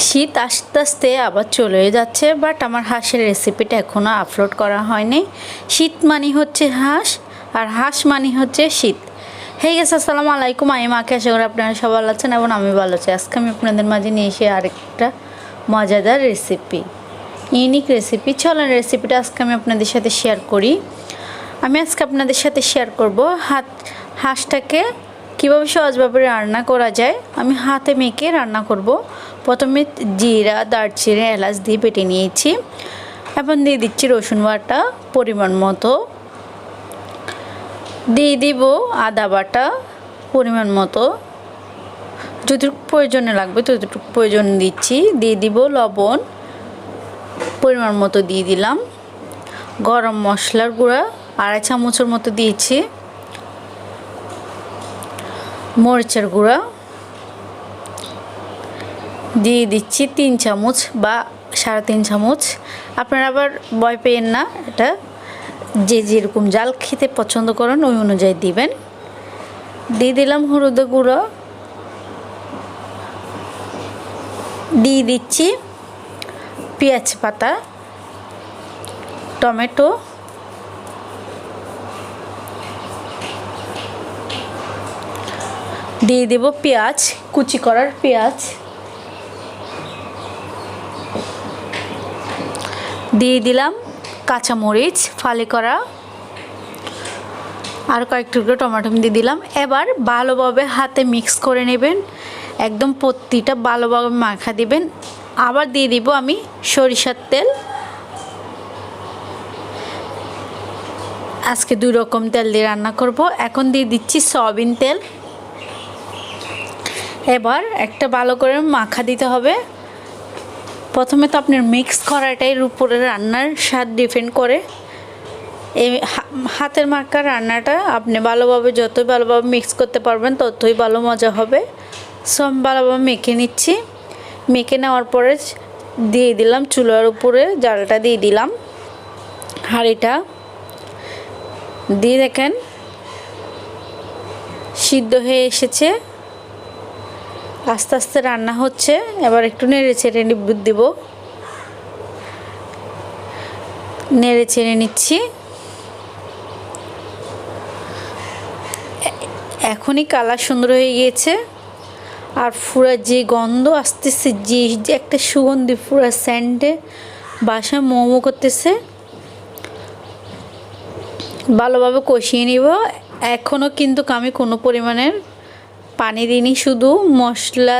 শীত আস্তে আস্তে আবার চলে যাচ্ছে, বাট আমার হাঁসের রেসিপিটা এখনও আপলোড করা হয়নি। শীত মানে হচ্ছে হাঁস, আর হাঁস মানে হচ্ছে শীত। হে গেছে, আসসালামু আলাইকুম। আমি মাকে, আশা করি আপনারা সবাই ভালো আছেন এবং আমি ভালো আছি। আজকে আমি আপনাদের মাঝে নিয়ে এসে আরেকটা মজাদার রেসিপি, ইউনিক রেসিপি। চলেন রেসিপিটা আজকে আমি আপনাদের সাথে শেয়ার করি। আমি আজকে আপনাদের সাথে শেয়ার করব হাঁসটাকে কীভাবে সহজভাবে রান্না করা যায়। আমি হাতে মেখে রান্না করব। প্রথমে জিরা, দারচিনি, এলাচ দিয়ে বেটে নিয়েছি। এখন দিয়ে দিচ্ছি রসুন বাটা পরিমাণ মতো, দিয়ে দিব আদা বাটা পরিমাণ মতো, যতটুকু প্রয়োজনে লাগবে ততটুকু প্রয়োজন দিচ্ছি। দিয়ে দিব লবণ পরিমাণ মতো, দিয়ে দিলাম গরম মশলার গুঁড়া 2.5 চামচের মতো দিয়েছি, মরিচের গুঁড়া দিয়ে দিচ্ছি 3 চামচ বা 3.5 চামচ। আপনারা আবার ভয় পেয়েন না, এটা যে যেরকম জাল খেতে পছন্দ করেন ওই অনুযায়ী দিবেন। দিয়ে দিলাম হলুদের গুঁড়ো, দিয়ে দিচ্ছি পেঁয়াজ পাতা, টমেটো, দিয়ে দেব পেঁয়াজ, কুচি করার পেঁয়াজ, দিয়ে দিলাম কাঁচামরিচ ফালি করা, আর কয়েকটা টমেটো দিয়ে দিলাম। এবার ভালোভাবে হাতে মিক্স করে নেবেন, একদম প্রতিটা ভালোভাবে মাখা দিবেন। আবার দিয়ে দিব আমি সরিষার তেল, আজকে 2 রকম তেল দিয়ে রান্না করব। এখন দিয়ে দিচ্ছি সয়াবিন তেল। এবার একটা ভালো করে মাখা দিতে হবে। প্রথমে তো আপনার মিক্স করাটাই উপরে রান্নার স্বাদ ডিপেন্ড করে। এই হাতের মাখা রান্নাটা আপনি ভালোভাবে, যতই ভালোভাবে মিক্স করতে পারবেন ততই ভালো মজা হবে। সব ভালোভাবে মেখে নিচ্ছি। মেখে নেওয়ার পরে দিয়ে দিলাম চুলার উপরে জালটা, দিয়ে দিলাম হাঁড়িটা, দিয়ে দেখেন সিদ্ধ হয়ে এসেছে, আস্তে আস্তে রান্না হচ্ছে। এবার একটু নেড়ে ছেড়ে দিব, নেড়ে ছেড়ে নিচ্ছি। এখনই কালার সুন্দর হয়ে গিয়েছে, আর পুরো যে গন্ধ আসতেছে, যে একটা সুগন্ধি পুরো স্যান্ডে বাসায় মোমো করতেছে। ভালোভাবে কষিয়ে নিব। এখনও কিন্তু আমি কোনো পরিমাণের পানি দিইনি, শুধু মশলা,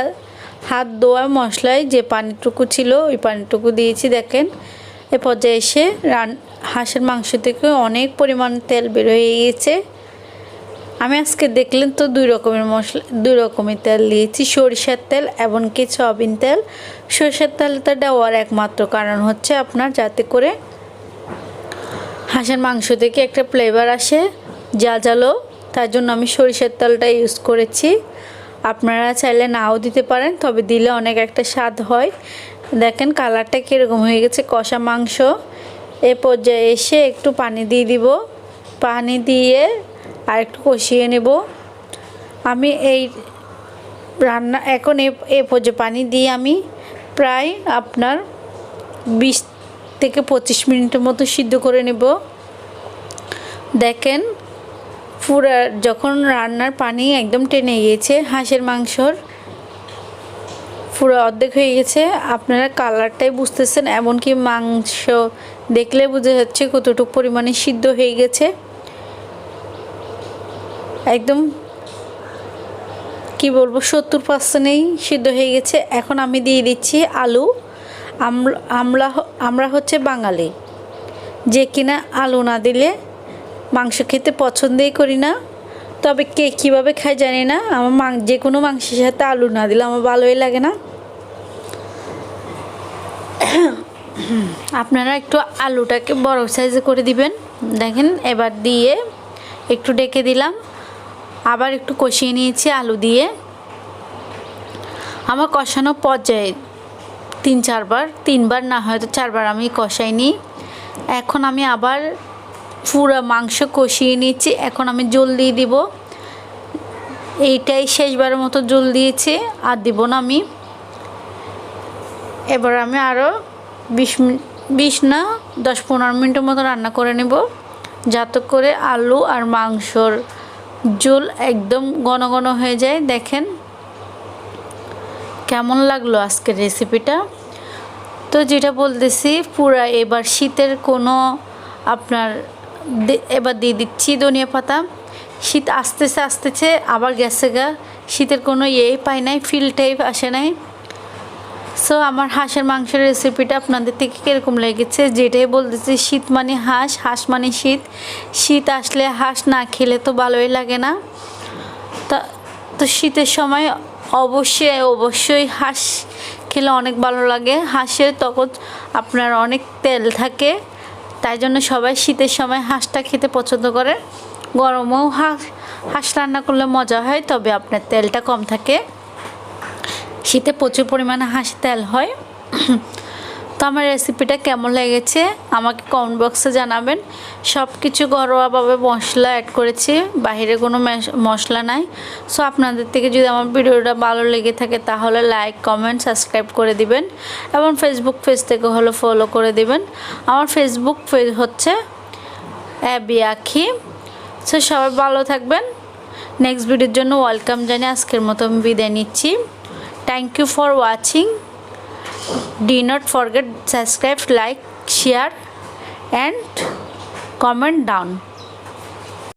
হাত ধোয়া মশলায় যে পানিটুকু ছিল ওই পানিটুকু দিয়েছি। দেখেন এ পর্যায়ে এসে হাঁসের মাংস থেকে অনেক পরিমাণ তেল বের হয়ে গিয়েছে। আমি আজকে দেখলেন তো 2 রকমের মশলা, 2 রকমের তেল দিয়েছি, সরিষার তেল এবং কি সয়াবিন তেল। সরিষার তেলটা দেওয়ার একমাত্র কারণ হচ্ছে আপনার যাতে করে হাঁসের মাংস থেকে একটা ফ্লেভার আসে ঝাঁঝালো, তার জন্য আমি সরিষার তেলটা ইউজ করেছি। আপনারা চাইলে নাও দিতে পারেন, তবে দিলে অনেক একটা স্বাদ হয়। দেখেন কালারটা কীরকম হয়ে গেছে, কষা মাংস। এ পর্যায়ে এসে একটু পানি দিয়ে দিব, পানি দিয়ে আর একটু কষিয়ে নেব। আমি এই রান্না এখন এ পর্যায়ে পানি দিয়ে আমি প্রায় আপনার 20 থেকে 25 মিনিটের মতো সিদ্ধ করে নেব। দেখেন পুরা যখন রান্নার পানি একদম টেনে গিয়েছে, হাঁসের মাংসর পুরো অর্ধেক হয়ে গেছে। আপনারা কালারটাই বুঝতেছেন, এমনকি মাংস দেখলে বোঝা যাচ্ছে কতটুকু পরিমাণে সিদ্ধ হয়ে গেছে। একদম কি বলবো, 70%ই সিদ্ধ হয়ে গেছে। এখন আমি দিয়ে দিচ্ছি আলু। আমরা হচ্ছে বাঙালি, যে কিনা আলু না দিলে মাংস খেতে পছন্দই করি না। তবে কে কীভাবে খায় জানি না, আমার যে কোনো মাংসের সাথে আলু না দিলে আমার ভালোই লাগে না। আপনারা একটু আলুটাকে বড় সাইজে করে দিবেন। দেখেন এবার দিয়ে একটু ডেকে দিলাম, আবার একটু কষিয়ে নিয়েছি আলু দিয়ে। আমার কষানো পর্যায়ে 3-4 বার না হয়তো 4 বার আমি কষাই নিই। এখন আমি আবার পুরো মাংস কষিয়ে নিচ্ছি। এখন আমি জল দিয়ে দিব, এইটাই শেষবারের মতো জল দিয়েছি, আর দিব না আমি। এবার আমি আরও 20 না 10-15 মিনিটের মতো রান্না করে নেব, যাতে করে আলু আর মাংসর ঝোল একদম ঘন ঘন হয়ে যায়। দেখেন কেমন লাগলো আজকের রেসিপিটা। তো যেটা বলতেছি, পুরা এবার শীতের কোনো আপনার এবার দিয়ে দিচ্ছি ধনিয়া পাতা। শীত আসতেছে আবার গেছে গা, শীতের কোনো পাই নাই, ফিল টাইপ আসে নাই। সো আমার হাঁসের মাংসের রেসিপিটা আপনাদের থেকে কীরকম লেগেছে? যেটাই বলতেছি, শীত মানে হাঁস, হাঁস মানে শীত, শীত আসলে হাঁস না খেলে তো ভালোই লাগে না। তো শীতের সময় অবশ্যই হাঁস খেলে অনেক ভালো লাগে। হাঁসের তখন আপনার অনেক তেল থাকে, তাই জন্য সবাই শীতের সময় হাঁসটা খেতে পছন্দ করে। গরমেও হাঁস রান্না করলে মজা হয়, তবে আপনার তেলটা কম থাকে। শীতে প্রচুর পরিমাণে হাঁসের তেল হয়। তো আমার রেসিপিটা কেমন লেগেছে আমাকে কমেন্ট বক্সে জানাবেন। সব কিছু ঘরোয়াভাবে মশলা অ্যাড করেছি, বাইরে কোনো মশলা নাই। সো আপনাদের থেকে যদি আমার ভিডিওটা ভালো লেগে থাকে তাহলে লাইক, কমেন্ট, সাবস্ক্রাইব করে দিবেন এবং ফেসবুক পেজ থেকে হলো ফলো করে দিবেন। আমার ফেসবুক পেজ হচ্ছে অ্যাবি আখি। সো সবাই ভালো থাকবেন। নেক্সট ভিডিওর জন্য ওয়েলকাম জানিয়ে আজকের মতো আমি বিদায় নিচ্ছি। Thank you for watching. Do not forget subscribe, like, share and comment down.